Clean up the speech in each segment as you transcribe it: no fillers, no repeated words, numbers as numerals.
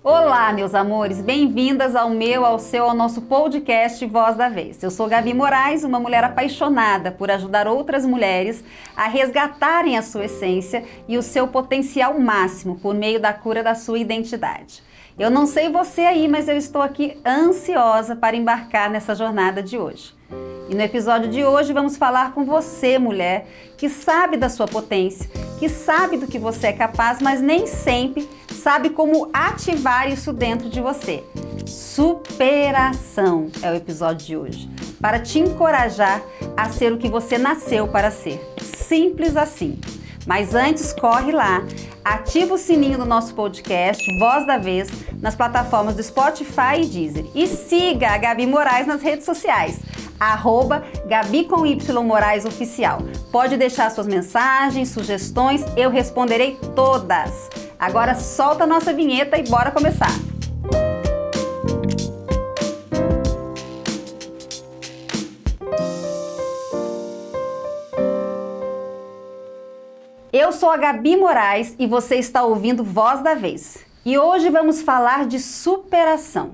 Olá, meus amores, bem-vindas ao nosso podcast Voz da Vez. Eu sou Gabi Moraes, uma mulher apaixonada por ajudar outras mulheres a resgatarem a sua essência e o seu potencial máximo por meio da cura da sua identidade. Eu não sei você aí, mas eu estou aqui ansiosa para embarcar nessa jornada de hoje. E no episódio de hoje vamos falar com você, mulher, que sabe da sua potência, que sabe do que você é capaz, mas nem sempre sabe como ativar isso dentro de você. Superação é o episódio de hoje, para te encorajar a ser o que você nasceu para ser. Simples assim. Mas antes, corre lá, ativa o sininho do nosso podcast Voz da Vez nas plataformas do Spotify e Deezer. E siga a Gabi Moraes nas redes sociais, @Gabi com Y Moraes Oficial. Pode deixar suas mensagens, sugestões, eu responderei todas. Agora solta a nossa vinheta e bora começar! Eu sou a Gabi Moraes e você está ouvindo Voz da Vez. E hoje vamos falar de superação.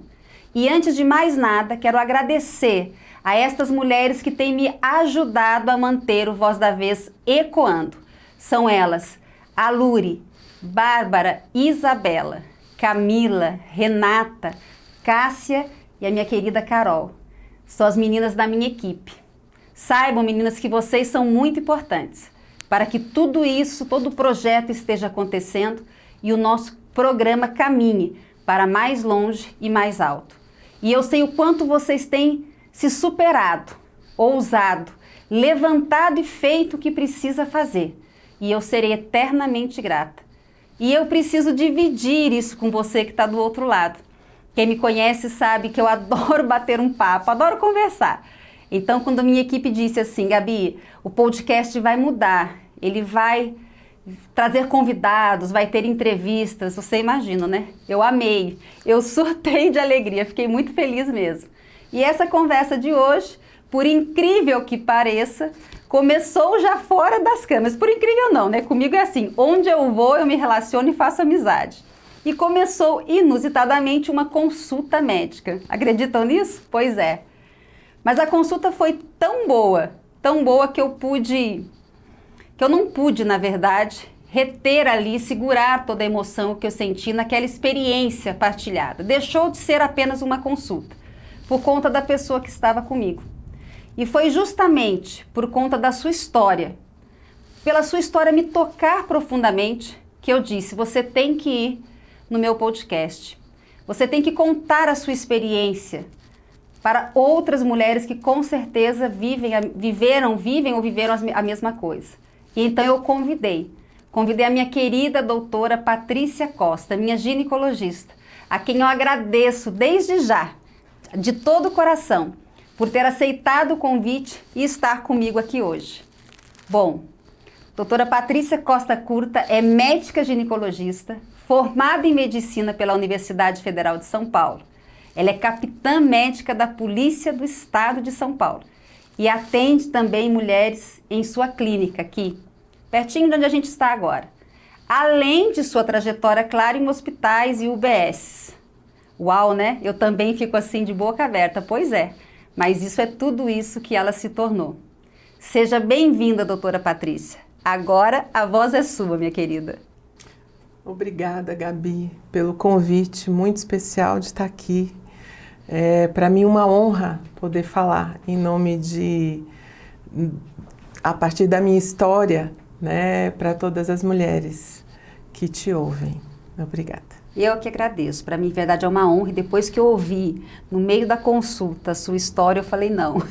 E antes de mais nada, quero agradecer a estas mulheres que têm me ajudado a manter o Voz da Vez ecoando. São elas, a Luri, Bárbara, Isabela, Camila, Renata, Cássia e a minha querida Carol. São as meninas da minha equipe. Saibam, meninas, que vocês são muito importantes para que tudo isso, todo o projeto esteja acontecendo e o nosso programa caminhe para mais longe e mais alto. E eu sei o quanto vocês têm se superado, ousado, levantado e feito o que precisa fazer. E eu serei eternamente grata. E eu preciso dividir isso com você que está do outro lado. Quem me conhece sabe que eu adoro bater um papo, adoro conversar. Então, quando a minha equipe disse assim, Gabi, o podcast vai mudar, ele vai trazer convidados, vai ter entrevistas, você imagina, né? Eu amei, eu surtei de alegria, fiquei muito feliz mesmo. E essa conversa de hoje, por incrível que pareça, começou já fora das câmeras. Por incrível não, né? Comigo é assim, onde eu vou eu me relaciono e faço amizade. E começou inusitadamente uma consulta médica. Acreditam nisso? Pois é. Mas a consulta foi tão boa que eu não pude, na verdade, reter ali, segurar toda a emoção que eu senti naquela experiência partilhada. Deixou de ser apenas uma consulta, por conta da pessoa que estava comigo. E foi justamente por conta da sua história, pela sua história me tocar profundamente, que eu disse, você tem que ir no meu podcast. Você tem que contar a sua experiência para outras mulheres que com certeza vivem a mesma coisa. E então eu convidei a minha querida doutora Patrícia Costa, minha ginecologista, a quem eu agradeço desde já, de todo o coração, por ter aceitado o convite e estar comigo aqui hoje. Bom, doutora Patrícia Costa Curta é médica ginecologista, formada em medicina pela Universidade Federal de São Paulo. Ela é capitã médica da Polícia do Estado de São Paulo e atende também mulheres em sua clínica aqui, pertinho de onde a gente está agora. Além de sua trajetória clara em hospitais e UBS. Uau, né? Eu também fico assim de boca aberta, pois é. Mas isso é tudo isso que ela se tornou. Seja bem-vinda, doutora Patrícia. Agora a voz é sua, minha querida. Obrigada, Gabi, pelo convite muito especial de estar aqui. É para mim uma honra poder falar em nome a partir da minha história, né, para todas as mulheres que te ouvem. Obrigada. Eu que agradeço. Para mim, na verdade, é uma honra. E depois que eu ouvi, no meio da consulta, a sua história, eu falei, não,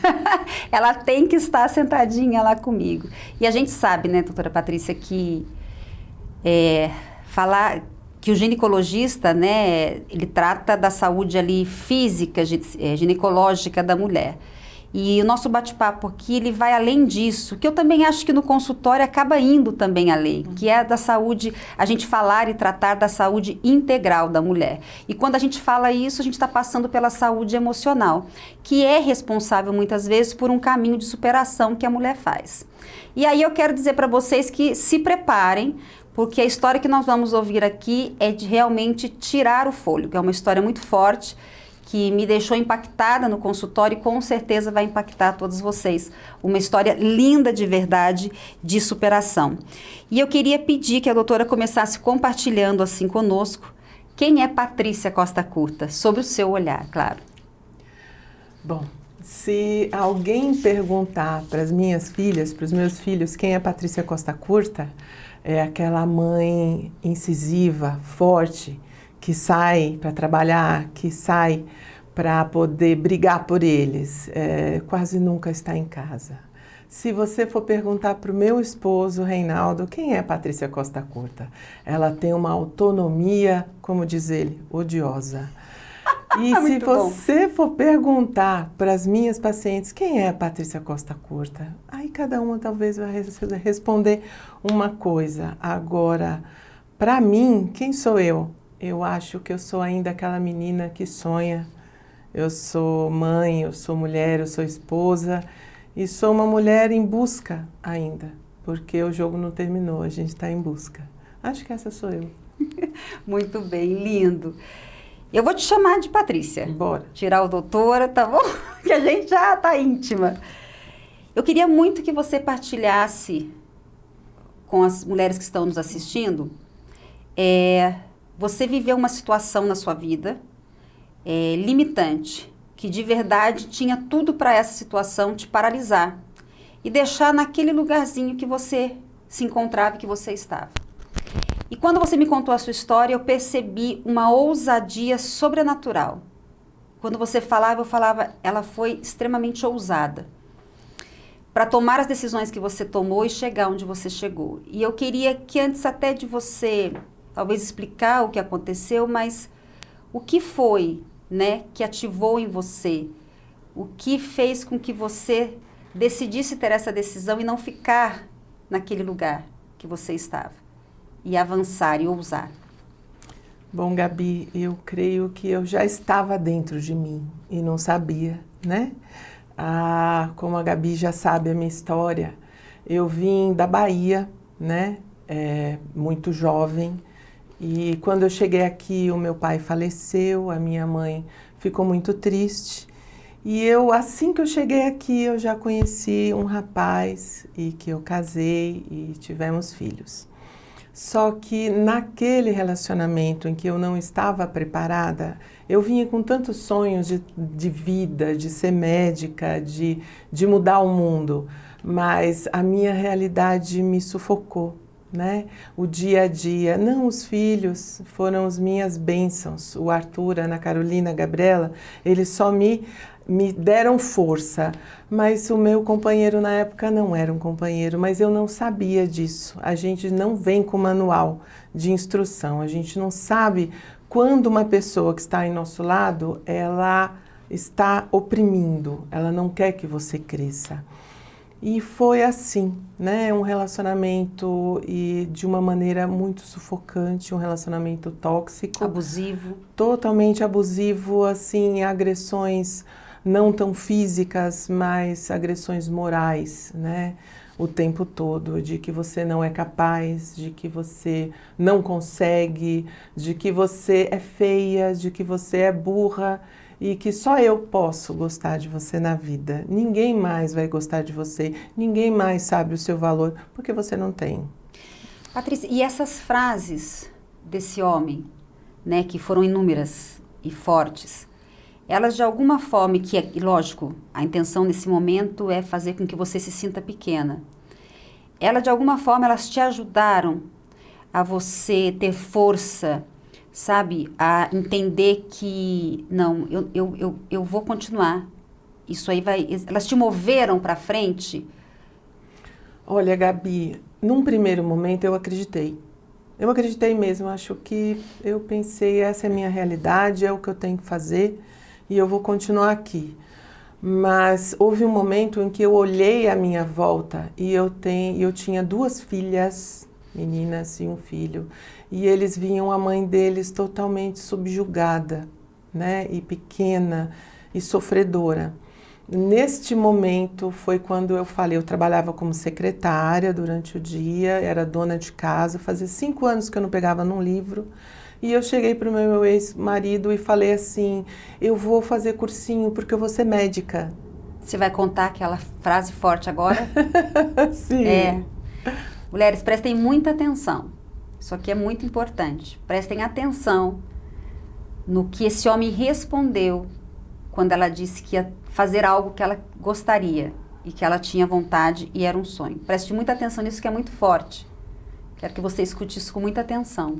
ela tem que estar sentadinha lá comigo. E a gente sabe, né, doutora Patrícia, que falar que o ginecologista, né, ele trata da saúde ali física, ginecológica da mulher. E o nosso bate-papo aqui, ele vai além disso, que eu também acho que no consultório acaba indo também além, que é da saúde, a gente falar e tratar da saúde integral da mulher. E quando a gente fala isso, a gente está passando pela saúde emocional, que é responsável muitas vezes por um caminho de superação que a mulher faz. E aí eu quero dizer para vocês que se preparem, porque a história que nós vamos ouvir aqui é de realmente tirar o fôlego. É uma história muito forte, que me deixou impactada no consultório e com certeza vai impactar todos vocês. Uma história linda de verdade, de superação. E eu queria pedir que a doutora começasse compartilhando assim conosco quem é Patrícia Costa Curta, sobre o seu olhar, claro. Bom, se alguém perguntar para as minhas filhas, para os meus filhos, quem é Patrícia Costa Curta, é aquela mãe incisiva, forte, que sai para trabalhar, que sai para poder brigar por eles, quase nunca está em casa. Se você for perguntar para o meu esposo, Reinaldo, quem é Patrícia Costa Curta? Ela tem uma autonomia, como diz ele, odiosa. E se você for perguntar para as minhas pacientes, quem é Patrícia Costa Curta? Aí cada uma talvez vai responder uma coisa. Agora, para mim, quem sou eu? Eu acho que eu sou ainda aquela menina que sonha. Eu sou mãe, eu sou mulher, eu sou esposa e sou uma mulher em busca ainda, porque o jogo não terminou, a gente está em busca. Acho que essa sou eu. Muito bem, lindo. Eu vou te chamar de Patrícia. Bora. Tirar o doutora, tá bom? Que a gente já está íntima. Eu queria muito que você partilhasse com as mulheres que estão nos assistindo. Você viveu uma situação na sua vida limitante, que de verdade tinha tudo para essa situação te paralisar e deixar naquele lugarzinho que você se encontrava e que você estava. E quando você me contou a sua história, eu percebi uma ousadia sobrenatural. Quando você falava, eu falava, ela foi extremamente ousada para tomar as decisões que você tomou e chegar onde você chegou. E eu queria que antes até de você talvez explicar o que aconteceu, mas o que foi, né, que ativou em você? O que fez com que você decidisse ter essa decisão e não ficar naquele lugar que você estava? E avançar e ousar. Bom, Gabi, eu creio que eu já estava dentro de mim e não sabia, né? Como a Gabi já sabe a minha história, eu vim da Bahia, né? Muito jovem. E quando eu cheguei aqui, o meu pai faleceu, a minha mãe ficou muito triste. E assim que eu cheguei aqui, eu já conheci um rapaz e que eu casei e tivemos filhos. Só que naquele relacionamento em que eu não estava preparada, eu vinha com tantos sonhos de vida, de ser médica, de mudar o mundo, mas a minha realidade me sufocou, né? O dia a dia, não, os filhos foram as minhas bênçãos, o Arthur, a Ana Carolina, a Gabriela, eles só me deram força, mas o meu companheiro na época não era um companheiro, mas eu não sabia disso. A gente não vem com manual de instrução, a gente não sabe quando uma pessoa que está em nosso lado, ela está oprimindo, ela não quer que você cresça. E foi assim, né? Um relacionamento e de uma maneira muito sufocante, um relacionamento tóxico. Abusivo. Totalmente abusivo, assim, agressões não tão físicas, mas agressões morais, né? O tempo todo, de que você não é capaz, de que você não consegue, de que você é feia, de que você é burra e que só eu posso gostar de você na vida. Ninguém mais vai gostar de você, ninguém mais sabe o seu valor, porque você não tem. Patrícia, e essas frases desse homem, né, que foram inúmeras e fortes, elas de alguma forma, lógico, a intenção nesse momento é fazer com que você se sinta pequena. Elas de alguma forma, elas te ajudaram a você ter força, sabe, a entender que, não, eu vou continuar. Isso aí vai, elas te moveram para frente? Olha, Gabi, num primeiro momento eu acreditei. Eu acreditei mesmo, acho que eu pensei, essa é a minha realidade, é o que eu tenho que fazer e eu vou continuar aqui. Mas houve um momento em que eu olhei à minha volta e eu tinha 2 filhas, meninas e um filho, e eles viam a mãe deles totalmente subjugada, né, e pequena e sofredora. Neste momento foi quando eu falei, eu trabalhava como secretária durante o dia, era dona de casa, fazia 5 anos que eu não pegava num livro. E eu cheguei para o meu ex-marido e falei assim, eu vou fazer cursinho porque eu vou ser médica. Você vai contar aquela frase forte agora? Sim. É. Mulheres, prestem muita atenção. Isso aqui é muito importante. Prestem atenção no que esse homem respondeu quando ela disse que ia fazer algo que ela gostaria e que ela tinha vontade e era um sonho. Preste muita atenção nisso que é muito forte. Quero que você escute isso com muita atenção.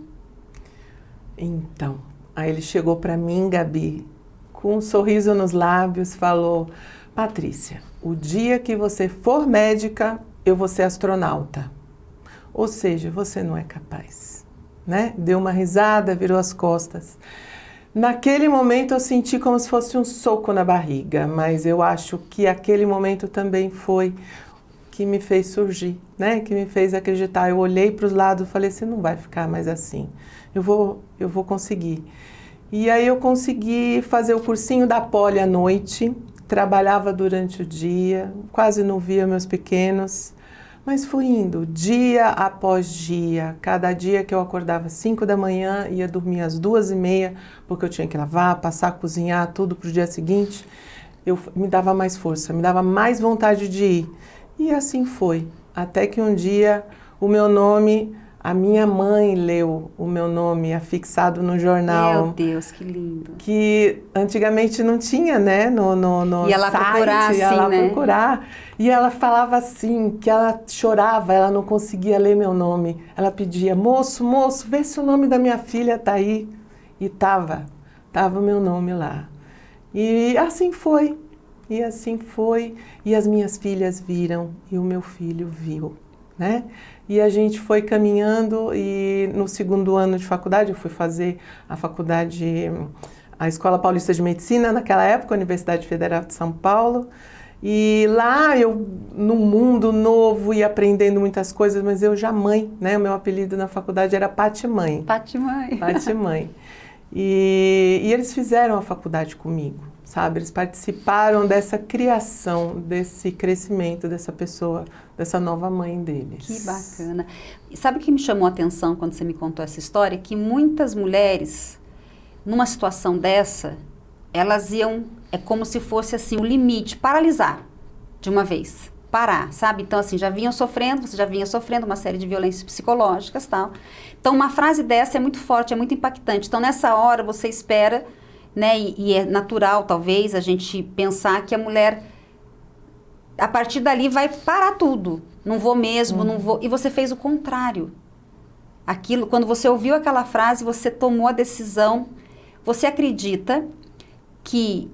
Então, aí ele chegou para mim, Gabi, com um sorriso nos lábios, falou, Patrícia, o dia que você for médica, eu vou ser astronauta. Ou seja, você não é capaz, né? Deu uma risada, virou as costas. Naquele momento eu senti como se fosse um soco na barriga, mas eu acho que aquele momento também foi que me fez surgir, né? Que me fez acreditar. Eu olhei para os lados e falei, você não vai ficar mais assim. Eu vou conseguir. E aí eu consegui fazer o cursinho da Poli à noite, trabalhava durante o dia, quase não via meus pequenos, mas fui indo dia após dia. Cada dia que eu acordava às 5 da manhã, ia dormir às 2h30, porque eu tinha que lavar, passar, cozinhar, tudo para o dia seguinte. Me dava mais força, me dava mais vontade de ir. E assim foi, até que um dia o meu nome, a minha mãe leu o meu nome afixado no jornal. Meu Deus, que lindo. Que antigamente não tinha, né, no ia lá site, procurar, ia assim, lá né? procurar. E ela falava assim, que ela chorava, ela não conseguia ler meu nome. Ela pedia, moço, vê se o nome da minha filha tá aí. E tava o meu nome lá. E assim foi, e as minhas filhas viram, e o meu filho viu, né? E a gente foi caminhando, e no 2º ano de faculdade, eu fui fazer a faculdade, a Escola Paulista de Medicina, naquela época, a Universidade Federal de São Paulo, e lá eu, num mundo novo, ia aprendendo muitas coisas, mas eu já mãe, né? O meu apelido na faculdade era Patimãe. Patimãe. Patimãe. E eles fizeram a faculdade comigo, sabe? Eles participaram dessa criação, desse crescimento dessa pessoa, dessa nova mãe deles. Que bacana. E sabe o que me chamou a atenção quando você me contou essa história? Que muitas mulheres, numa situação dessa, elas iam, é como se fosse assim, o limite, paralisar de uma vez. Parar, sabe? Então, assim, você já vinha sofrendo uma série de violências psicológicas e tal. Então, uma frase dessa é muito forte, é muito impactante. Então, nessa hora, você espera, né? E é natural, talvez, a gente pensar que a mulher, a partir dali, vai parar tudo. Não vou mesmo, não vou. E você fez o contrário. Aquilo, quando você ouviu aquela frase, você tomou a decisão. Você acredita que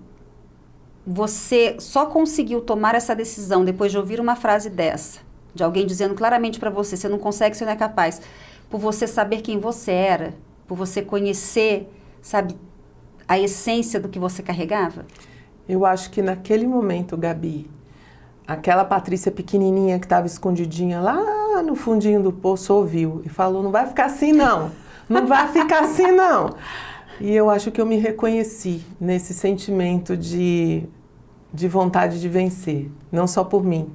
você só conseguiu tomar essa decisão depois de ouvir uma frase dessa, de alguém dizendo claramente para você, você não consegue, você não é capaz, por você saber quem você era, por você conhecer, sabe, a essência do que você carregava? Eu acho que naquele momento, Gabi, aquela Patrícia pequenininha que estava escondidinha lá no fundinho do poço ouviu e falou, não vai ficar assim não, não vai ficar assim não. E eu acho que eu me reconheci nesse sentimento de vontade de vencer, não só por mim,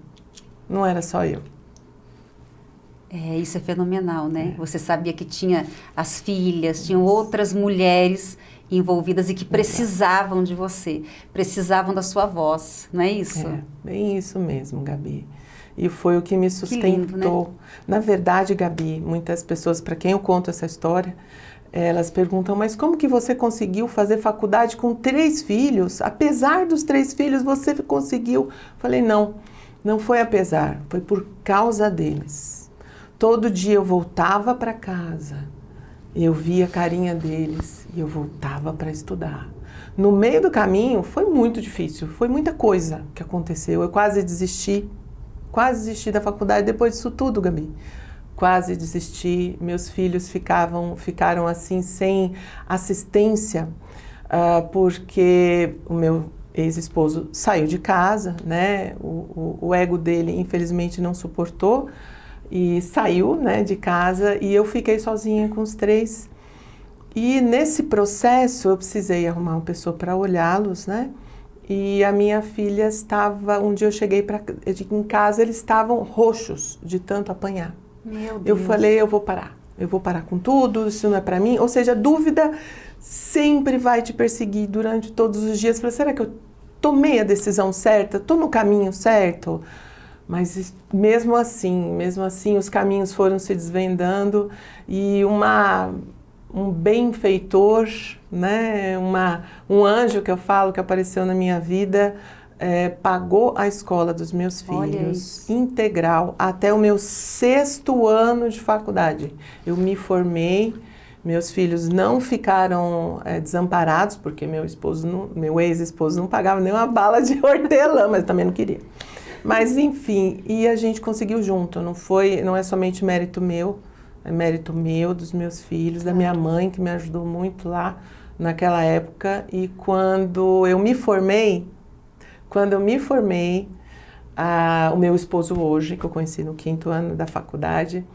não era só eu. Isso é fenomenal, né? Você sabia que tinha as filhas, tinham outras mulheres envolvidas e que precisavam de você, precisavam da sua voz, não é isso? É, bem isso mesmo, Gabi. E foi o que me sustentou. Que lindo, né? Na verdade, Gabi, muitas pessoas, para quem eu conto essa história, elas perguntam, mas como que você conseguiu fazer faculdade com 3 filhos? Apesar dos 3 filhos, você conseguiu? Falei, não foi apesar, foi por causa deles. Todo dia eu voltava para casa, eu via a carinha deles e eu voltava para estudar. No meio do caminho foi muito difícil, foi muita coisa que aconteceu. Eu quase desisti da faculdade depois disso tudo, Gabi. Quase desisti, meus filhos ficaram assim sem assistência, porque o meu ex-esposo saiu de casa, né? O ego dele infelizmente não suportou e saiu, né, de casa, e eu fiquei sozinha com os 3. E nesse processo eu precisei arrumar uma pessoa para olhá-los, né? e a minha filha estava, um dia eu cheguei em casa, eles estavam roxos de tanto apanhar. Meu Deus. Eu falei, eu vou parar com tudo, isso não é para mim. Ou seja, a dúvida sempre vai te perseguir durante todos os dias. Falei, será que eu tomei a decisão certa? Estou no caminho certo? Mas mesmo assim, os caminhos foram se desvendando e um benfeitor, né? Um anjo que eu falo que apareceu na minha vida, pagou a escola dos meus filhos integral até o meu 6º ano de faculdade. Eu me formei, meus filhos não ficaram desamparados, porque meu ex-esposo não pagava nem uma bala de hortelã, mas também não queria. Mas enfim, e a gente conseguiu junto, não é somente mérito meu, é mérito meu, dos meus filhos, da minha mãe, que me ajudou muito lá naquela época. E quando eu me formei, o meu esposo hoje, que eu conheci no 5º ano da faculdade,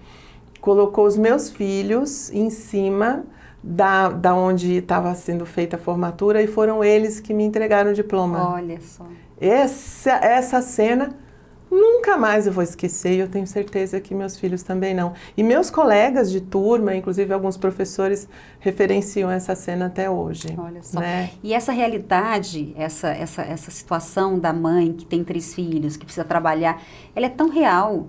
colocou os meus filhos em cima da onde estava sendo feita a formatura e foram eles que me entregaram o diploma. Olha só. Essa cena nunca mais eu vou esquecer e eu tenho certeza que meus filhos também não. E meus colegas de turma, inclusive alguns professores, referenciam essa cena até hoje. Olha só. Né? E essa realidade, essa situação da mãe que tem 3 filhos, que precisa trabalhar, ela é tão real.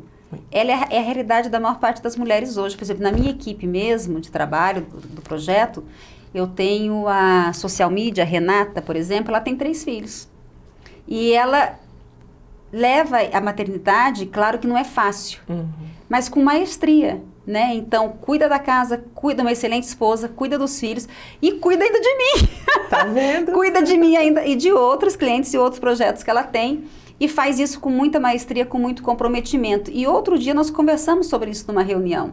Ela é a realidade da maior parte das mulheres hoje. Por exemplo, na minha equipe mesmo de trabalho, do projeto, eu tenho a social media, a Renata, por exemplo, ela tem 3 filhos. E ela leva a maternidade, claro que não é fácil, mas com maestria, né? Então, cuida da casa, cuida de uma excelente esposa, cuida dos filhos e cuida ainda de mim. Tá vendo? Cuida de mim ainda e de outros clientes e outros projetos que ela tem e faz isso com muita maestria, com muito comprometimento. E outro dia nós conversamos sobre isso numa reunião.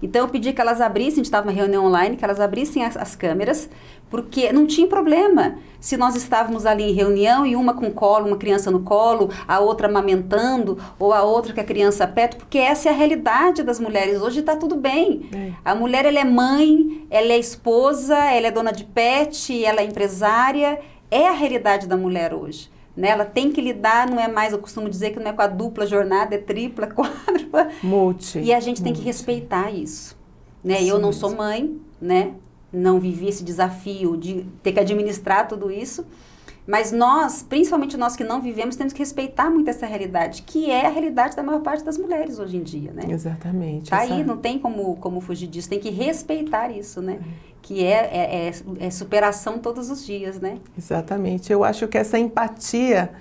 Então, eu pedi que elas abrissem, a gente estava numa reunião online, que elas abrissem as câmeras, porque não tinha problema se nós estávamos ali em reunião e uma com colo, uma criança no colo, a outra amamentando, ou a outra com a criança perto, porque essa é a realidade das mulheres. Hoje está tudo bem. A mulher, ela é mãe, ela é esposa, ela é dona de pet, ela é empresária. É a realidade da mulher hoje. Né? Ela tem que lidar, não é mais, eu costumo dizer que não é com a dupla jornada, é tripla, quádrupla. E a gente tem que respeitar isso. Né? Eu não sou mãe, né? Não vivi esse desafio de ter que administrar tudo isso, mas nós, principalmente nós que não vivemos, temos que respeitar muito essa realidade, que é a realidade da maior parte das mulheres hoje em dia. Né? Exatamente. Tá aí, não tem como fugir disso, tem que respeitar isso, né? Que é superação todos os dias, né? Exatamente. Eu acho que essa empatia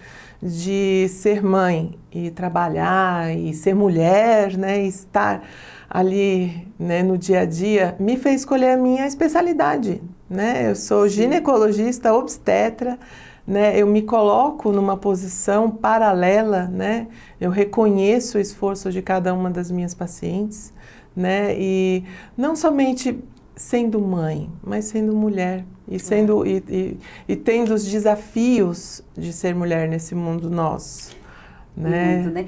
de ser mãe e trabalhar e ser mulher, né, e estar ali, né, no dia a dia, me fez escolher a minha especialidade, né? Eu sou ginecologista obstetra, né? Eu me coloco numa posição paralela, né? Eu reconheço o esforço de cada uma das minhas pacientes, né? E não somente sendo mãe, mas sendo mulher e sendo e tendo os desafios de ser mulher nesse mundo nosso, né? Muito, né?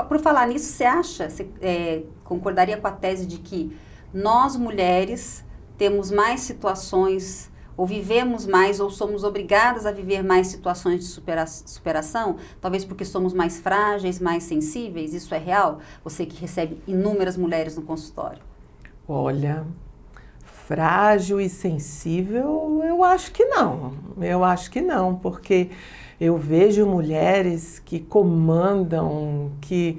Por falar nisso, você concordaria com a tese de que nós mulheres temos mais situações, ou vivemos mais, ou somos obrigadas a viver mais situações de superação? Talvez porque somos mais frágeis, mais sensíveis? Isso é real? Você que recebe inúmeras mulheres no consultório. Olha, frágil e sensível, eu acho que não. Eu acho que não, porque eu vejo mulheres que comandam, que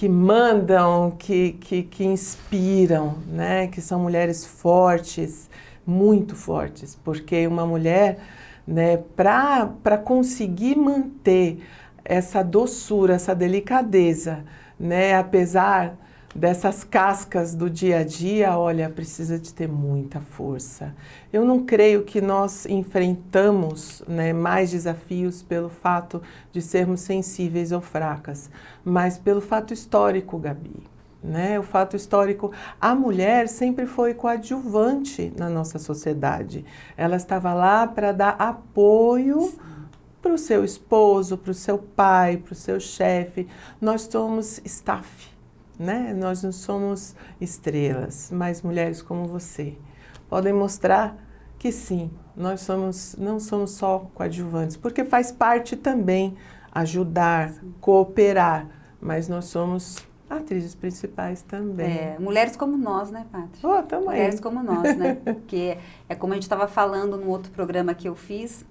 mandam, que inspiram, né? Que são mulheres fortes, muito fortes, porque uma mulher, né, para conseguir manter essa doçura, essa delicadeza, né, apesar dessas cascas do dia a dia, olha, precisa de ter muita força. Eu não creio que nós enfrentamos, né, mais desafios pelo fato de sermos sensíveis ou fracas, mas pelo fato histórico, Gabi. Né? O fato histórico, a mulher sempre foi coadjuvante na nossa sociedade. Ela estava lá para dar apoio para o seu esposo, para o seu pai, para o seu chefe. Nós somos staff. Né? Nós não somos estrelas, mas mulheres como você podem mostrar que sim, nós não somos só coadjuvantes, porque faz parte também ajudar, cooperar, mas nós somos atrizes principais também. Mulheres como nós, né, Pátria? Oh, tamo aí. Mulheres como nós, né? Porque é como a gente estava falando no outro programa que eu fiz,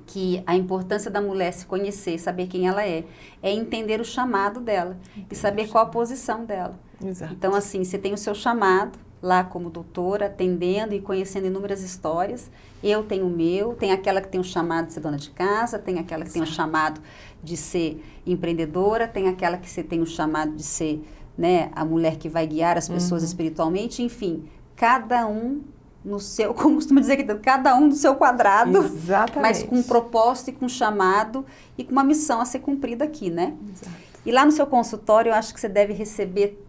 que a importância da mulher se conhecer, saber quem ela é entender o chamado dela e saber qual a posição dela. Exato. Então, assim, você tem o seu chamado lá como doutora, atendendo e conhecendo inúmeras histórias. Eu tenho o meu, tem aquela que tem o chamado de ser dona de casa, tem aquela que tem o chamado de ser empreendedora, tem aquela que você tem o chamado de ser, né, a mulher que vai guiar as pessoas espiritualmente, enfim, cada um no seu, como costuma dizer aqui, cada um no seu quadrado, exatamente, mas com um propósito e com um chamado e com uma missão a ser cumprida aqui, né? Exato. E lá no seu consultório, eu acho que você deve receber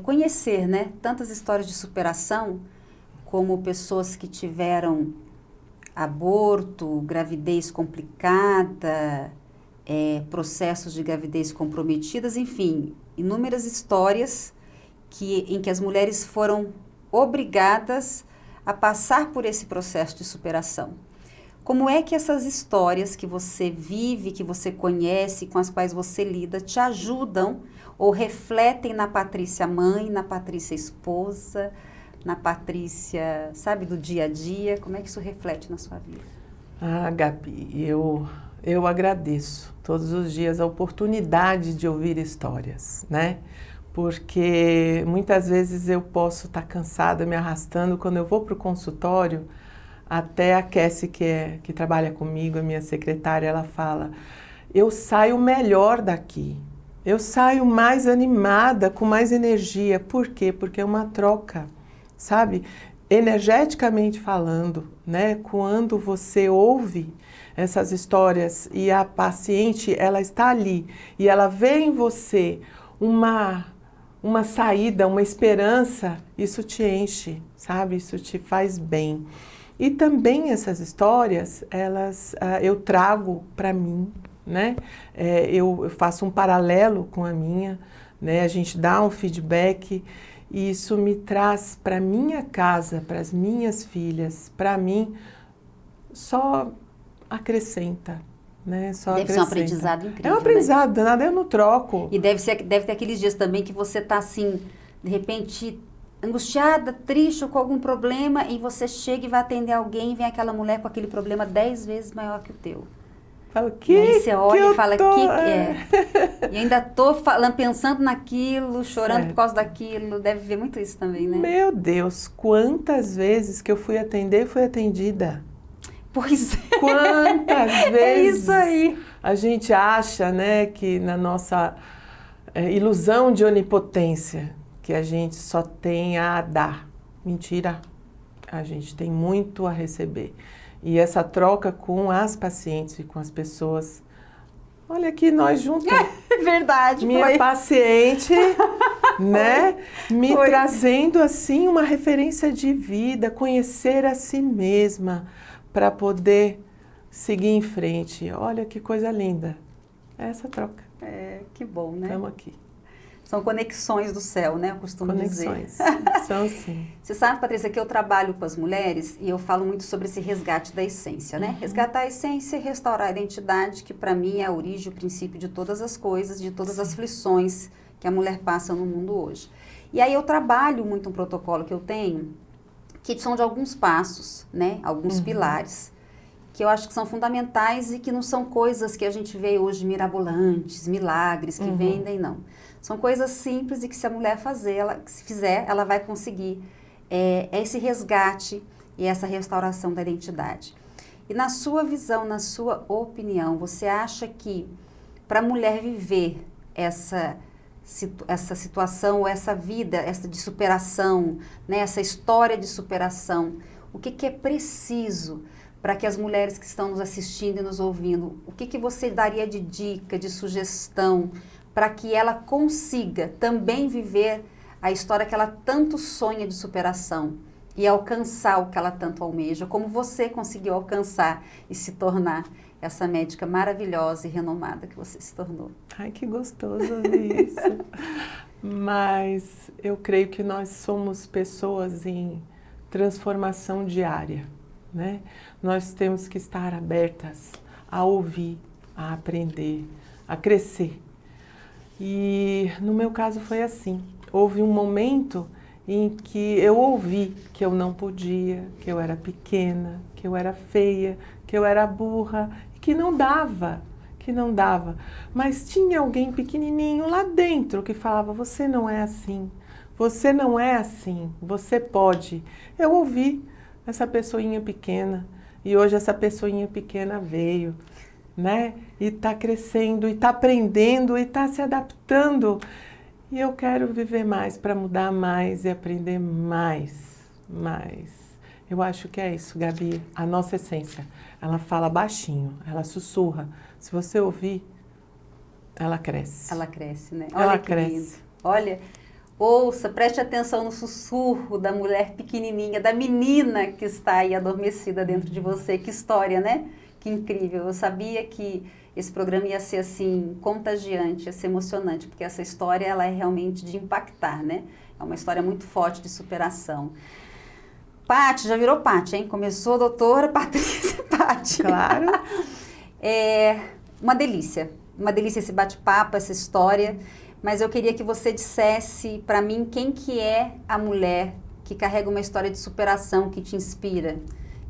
conhecer, né, tantas histórias de superação, como pessoas que tiveram aborto, gravidez complicada, processos de gravidez comprometidas, enfim, inúmeras histórias em que as mulheres foram obrigadas a passar por esse processo de superação. Como é que essas histórias que você vive, que você conhece, com as quais você lida, te ajudam ou refletem na Patrícia mãe, na Patrícia esposa, na Patrícia, sabe, do dia a dia? Como é que isso reflete na sua vida? Ah, Gabi, eu agradeço todos os dias a oportunidade de ouvir histórias, né? Porque muitas vezes eu posso estar cansada, me arrastando, quando eu vou para o consultório. Até a Cassie, que trabalha comigo, a minha secretária, ela fala, eu saio melhor daqui, eu saio mais animada, com mais energia. Por quê? Porque é uma troca, sabe? Energeticamente falando, né? Quando você ouve essas histórias e a paciente, ela está ali e ela vê em você uma saída, uma esperança, isso te enche, sabe? Isso te faz bem. E também essas histórias, eu trago para mim, né? Eu faço um paralelo com a minha, né? A gente dá um feedback e isso me traz para minha casa, para as minhas filhas, para mim, só acrescenta, né? Só deve ser um aprendizado incrível. É um aprendizado, né? Nada eu não troco. E deve ter aqueles dias também que você tá assim, de repente, angustiada, triste ou com algum problema, e você chega e vai atender alguém e vem aquela mulher com aquele problema 10 vezes maior que o teu. Fala, e aí você olha e fala, tô... que é? E ainda tô pensando naquilo, chorando por causa daquilo. Deve ver muito isso também, né? Meu Deus, quantas vezes que eu fui atender e fui atendida. Pois é. Quantas vezes é isso aí. A gente acha, né, que na nossa ilusão de onipotência, que a gente só tem a dar. Mentira, a gente tem muito a receber. E essa troca com as pacientes e com as pessoas, olha aqui nós juntos. É verdade, minha paciente, né, me trazendo assim uma referência de vida, conhecer a si mesma para poder seguir em frente. Olha que coisa linda. É essa troca. Que bom, né? Estamos aqui. São conexões do céu, né? Eu costumo dizer. São sim. Você sabe, Patrícia, que eu trabalho com as mulheres e eu falo muito sobre esse resgate da essência, né? Resgatar a essência e restaurar a identidade, que para mim é a origem, o princípio de todas as coisas, de todas as aflições que a mulher passa no mundo hoje. E aí eu trabalho muito um protocolo que eu tenho, que são de alguns passos, né? Alguns pilares, que eu acho que são fundamentais e que não são coisas que a gente vê hoje mirabolantes, milagres que vendem, não. São coisas simples e que se a mulher se fizer, ela vai conseguir esse resgate e essa restauração da identidade. E na sua visão, na sua opinião, você acha que para a mulher viver essa situação, ou essa vida de superação, né, essa história de superação, o que é preciso para que as mulheres que estão nos assistindo e nos ouvindo, o que você daria de dica, de sugestão, para que ela consiga também viver a história que ela tanto sonha de superação e alcançar o que ela tanto almeja, como você conseguiu alcançar e se tornar essa médica maravilhosa e renomada que você se tornou? Ai, que gostoso ouvir isso. Mas eu creio que nós somos pessoas em transformação diária, né? Nós temos que estar abertas a ouvir, a aprender, a crescer. E no meu caso foi assim. Houve um momento em que eu ouvi que eu não podia, que eu era pequena, que eu era feia, que eu era burra, que não dava. Mas tinha alguém pequenininho lá dentro que falava, você não é assim, você pode. Eu ouvi essa pessoinha pequena e hoje essa pessoinha pequena veio, né? E está crescendo, e está aprendendo, e está se adaptando. E eu quero viver mais para mudar mais e aprender mais. Eu acho que é isso, Gabi, a nossa essência. Ela fala baixinho, ela sussurra. Se você ouvir, ela cresce. Ela cresce, né? Ela Olha que cresce. lindo. Olha, ouça, preste atenção no sussurro da mulher pequenininha, da menina que está aí adormecida dentro de você. Que história, né? Que incrível. Eu sabia que esse programa ia ser assim, contagiante, ia ser emocionante, porque essa história ela é realmente de impactar, né? É uma história muito forte de superação. Paty, já virou Paty, hein? Começou doutora Patrícia Paty. Claro. É uma delícia esse bate-papo, essa história, mas eu queria que você dissesse para mim quem que é a mulher que carrega uma história de superação que te inspira,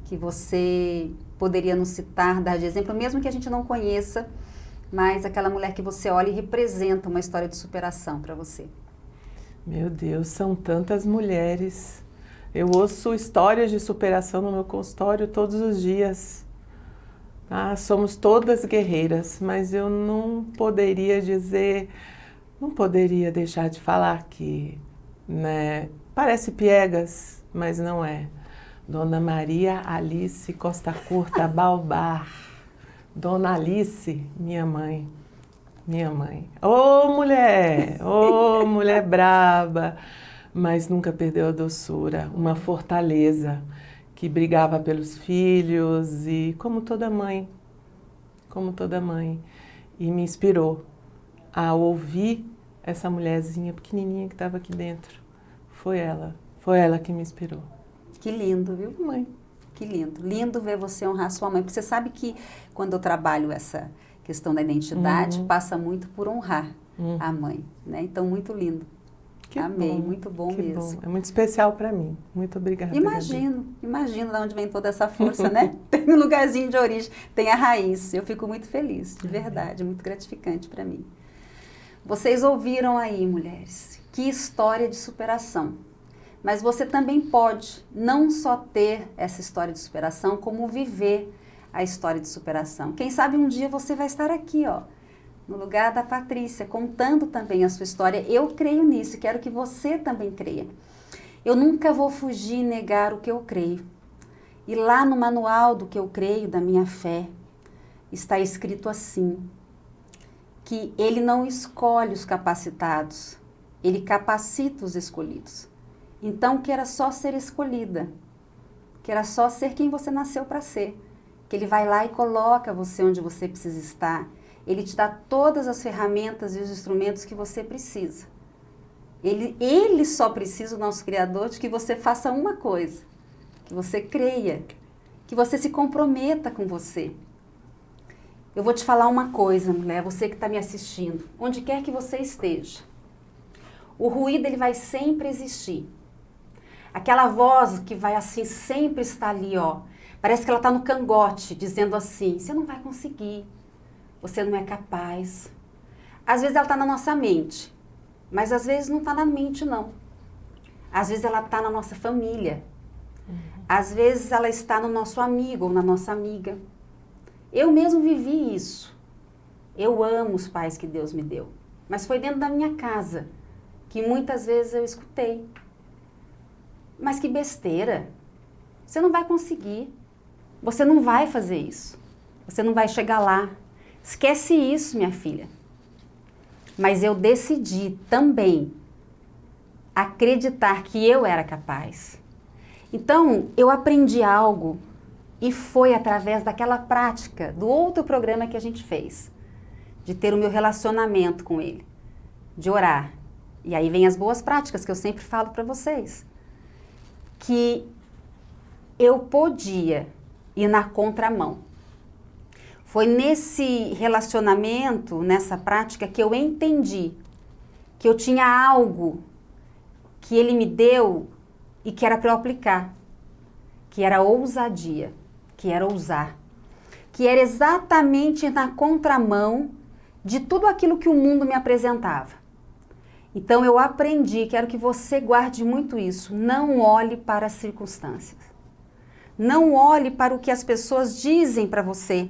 que você poderia nos citar, dar de exemplo, mesmo que a gente não conheça, mas aquela mulher que você olha e representa uma história de superação para você. Meu Deus, são tantas mulheres. Eu ouço histórias de superação no meu consultório todos os dias. Ah, somos todas guerreiras, mas eu não poderia deixar de falar que, né, parece piegas, mas não é. Dona Maria Alice Costa Curta Balbar. Dona Alice, minha mãe. Ô mulher braba, mas nunca perdeu a doçura, uma fortaleza que brigava pelos filhos e como toda mãe, e me inspirou a ouvir essa mulherzinha pequenininha que estava aqui dentro. Foi ela que me inspirou. Que lindo, viu? Mãe. Que lindo. Lindo ver você honrar sua mãe, porque você sabe que quando eu trabalho essa questão da identidade, passa muito por honrar a mãe, né? Então, muito lindo. Que amei, bom, muito bom que mesmo. bom. É muito especial para mim. Muito obrigada, Imagino de onde vem toda essa força, né? Tem um lugarzinho de origem, tem a raiz. Eu fico muito feliz, de verdade, muito gratificante para mim. Vocês ouviram aí, mulheres, que história de superação. Mas você também pode não só ter essa história de superação, como viver a história de superação. Quem sabe um dia você vai estar aqui, ó, no lugar da Patrícia, contando também a sua história. Eu creio nisso e quero que você também creia. Eu nunca vou fugir e negar o que eu creio. E lá no manual do que eu creio, da minha fé, está escrito assim, que ele não escolhe os capacitados, ele capacita os escolhidos. Então, que era só ser escolhida, que era só ser quem você nasceu para ser, que ele vai lá e coloca você onde você precisa estar. Ele te dá todas as ferramentas e os instrumentos que você precisa. Ele só precisa, o nosso Criador, de que você faça uma coisa, que você creia, que você se comprometa com você. Eu vou te falar uma coisa, mulher, você que está me assistindo, onde quer que você esteja. O ruído ele vai sempre existir. Aquela voz que vai assim, sempre estar ali, ó. Parece que ela está no cangote, dizendo assim, você não vai conseguir, você não é capaz. Às vezes ela está na nossa mente, mas às vezes não está na mente, não. Às vezes ela está na nossa família. Às vezes ela está no nosso amigo ou na nossa amiga. Eu mesmo vivi isso. Eu amo os pais que Deus me deu, mas foi dentro da minha casa que muitas vezes eu escutei. Mas que besteira, você não vai conseguir, você não vai fazer isso, você não vai chegar lá, esquece isso, minha filha. Mas eu decidi também acreditar que eu era capaz. Então, eu aprendi algo e foi através daquela prática, do outro programa que a gente fez, de ter o meu relacionamento com ele, de orar. E aí vem as boas práticas que eu sempre falo para vocês. Que eu podia ir na contramão. Foi nesse relacionamento, nessa prática, que eu entendi que eu tinha algo que ele me deu e que era para eu aplicar, que era ousadia, que era ousar, que era exatamente na contramão de tudo aquilo que o mundo me apresentava. Então eu aprendi, quero que você guarde muito isso, não olhe para as circunstâncias. Não olhe para o que as pessoas dizem para você,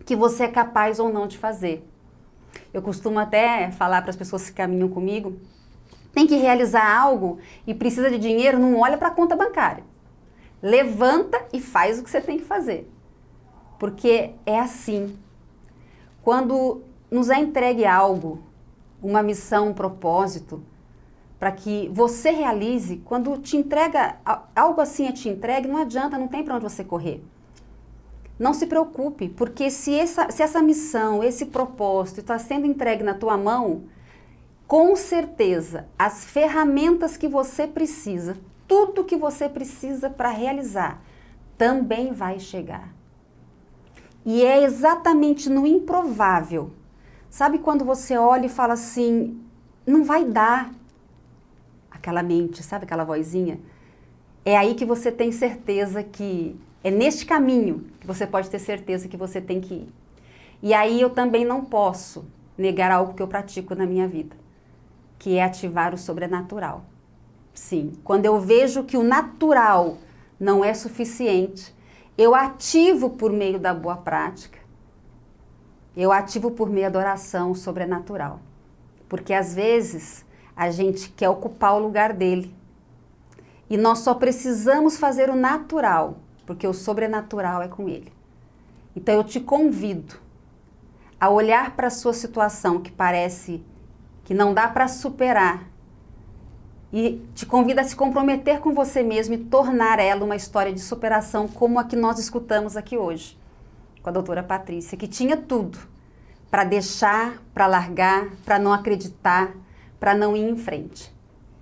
que você é capaz ou não de fazer. Eu costumo até falar para as pessoas que caminham comigo, tem que realizar algo e precisa de dinheiro, não olha para a conta bancária. Levanta e faz o que você tem que fazer. Porque é assim. Quando nos é entregue algo, uma missão, um propósito, para que você realize, quando te entrega, algo assim é te entregue, não adianta, não tem para onde você correr. Não se preocupe, porque se essa missão, esse propósito está sendo entregue na tua mão, com certeza, as ferramentas que você precisa, tudo que você precisa para realizar, também vai chegar. E é exatamente no improvável. Sabe quando você olha e fala assim, não vai dar? Aquela mente, sabe aquela vozinha? É aí que você tem certeza que, é neste caminho que você pode ter certeza que você tem que ir. E aí eu também não posso negar algo que eu pratico na minha vida, que é ativar o sobrenatural. Sim, quando eu vejo que o natural não é suficiente, eu ativo por meio da boa prática, eu ativo por meio da oração o sobrenatural. Porque às vezes a gente quer ocupar o lugar dele. E nós só precisamos fazer o natural, porque o sobrenatural é com ele. Então eu te convido a olhar para a sua situação que parece que não dá para superar e te convido a se comprometer com você mesmo e tornar ela uma história de superação como a que nós escutamos aqui hoje, com a doutora Patrícia, que tinha tudo para deixar, para largar, para não acreditar, para não ir em frente.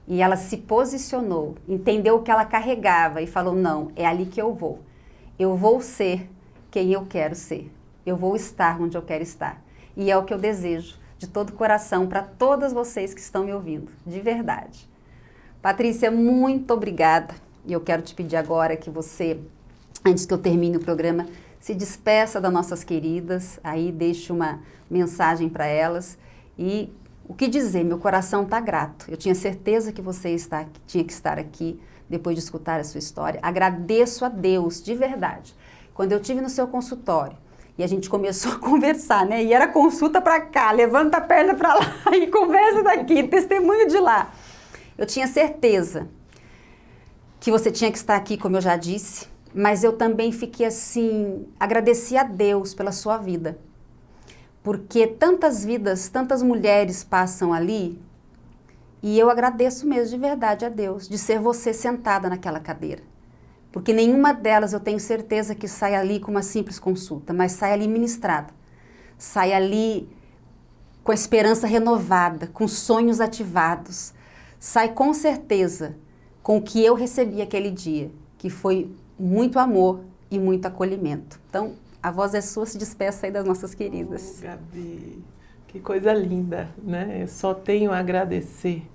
E ela se posicionou, entendeu o que ela carregava e falou, não, é ali que eu vou. Eu vou ser quem eu quero ser. Eu vou estar onde eu quero estar. E é o que eu desejo de todo o coração para todas vocês que estão me ouvindo, de verdade. Patrícia, muito obrigada. E eu quero te pedir agora que você, antes que eu termine o programa, se despeça das nossas queridas, aí deixe uma mensagem para elas e o que dizer, meu coração está grato. Eu tinha certeza que você tinha que estar aqui depois de escutar a sua história. Agradeço a Deus, de verdade. Quando eu estive no seu consultório e a gente começou a conversar, né? E era consulta para cá, levanta a perna para lá e conversa daqui, testemunho de lá. Eu tinha certeza que você tinha que estar aqui, como eu já disse, mas eu também fiquei assim, agradeci a Deus pela sua vida. Porque tantas vidas, tantas mulheres passam ali e eu agradeço mesmo de verdade a Deus de ser você sentada naquela cadeira. Porque nenhuma delas eu tenho certeza que sai ali com uma simples consulta, mas sai ali ministrada. Sai ali com a esperança renovada, com sonhos ativados. Sai com certeza com o que eu recebi aquele dia, que foi muito amor e muito acolhimento. Então, a voz é sua, se despeça aí das nossas queridas. Oh, Gabi, que coisa linda, né? Eu só tenho a agradecer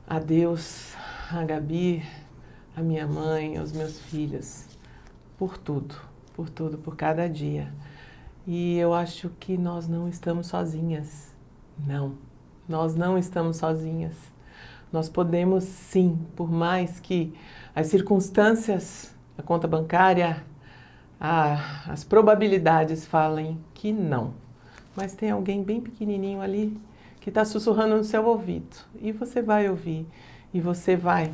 a Deus, a Gabi, a minha mãe, aos meus filhos, por tudo, por cada dia. E eu acho que nós não estamos sozinhas. Não, nós não estamos sozinhas. Nós podemos sim, por mais que as circunstâncias, a conta bancária, as probabilidades falem que não. Mas tem alguém bem pequenininho ali que está sussurrando no seu ouvido. E você vai ouvir. E você vai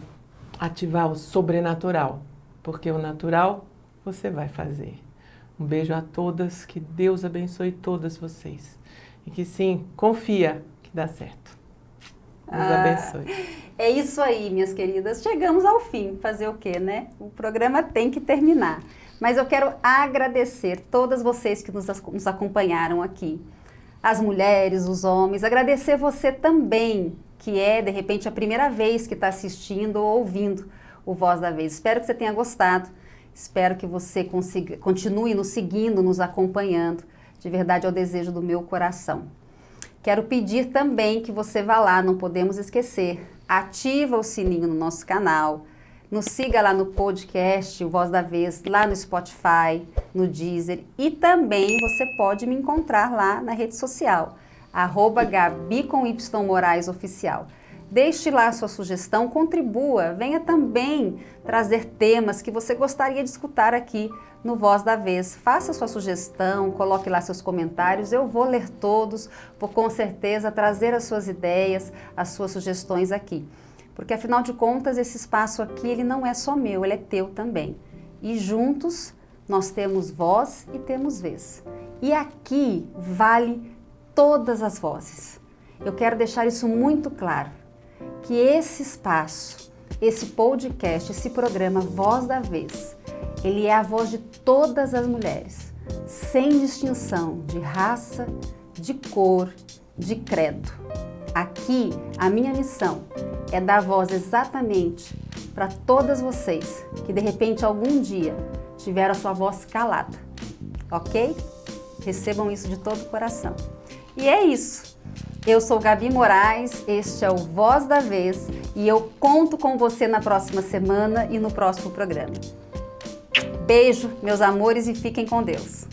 ativar o sobrenatural. Porque o natural você vai fazer. Um beijo a todas. Que Deus abençoe todas vocês. E que sim, confia que dá certo. Deus abençoe. É isso aí, minhas queridas. Chegamos ao fim. Fazer o quê, né? O programa tem que terminar. Mas eu quero agradecer todas vocês que nos acompanharam aqui. As mulheres, os homens. Agradecer você também, que é, de repente, a primeira vez que está assistindo ou ouvindo o Voz da Vez. Espero que você tenha gostado. Espero que você continue nos seguindo, nos acompanhando. De verdade é o desejo do meu coração. Quero pedir também que você vá lá, não podemos esquecer, ativa o sininho no nosso canal, nos siga lá no podcast, o Voz da Vez, lá no Spotify, no Deezer, e também você pode me encontrar lá na rede social, @Gabi_Moraes_Oficial. Deixe lá a sua sugestão, contribua, venha também trazer temas que você gostaria de escutar aqui no Voz da Vez. Faça sua sugestão, coloque lá seus comentários, eu vou ler todos, vou com certeza trazer as suas ideias, as suas sugestões aqui. Porque afinal de contas, esse espaço aqui, ele não é só meu, ele é teu também. E juntos nós temos voz e temos vez. E aqui vale todas as vozes. Eu quero deixar isso muito claro, que esse espaço, esse podcast, esse programa Voz da Vez, ele é a voz de todas as mulheres, sem distinção de raça, de cor, de credo. Aqui, a minha missão é dar voz exatamente para todas vocês que de repente algum dia tiveram a sua voz calada, ok? Recebam isso de todo o coração. E é isso. Eu sou Gabi Moraes, este é o Voz da Vez e eu conto com você na próxima semana e no próximo programa. Beijo, meus amores, e fiquem com Deus.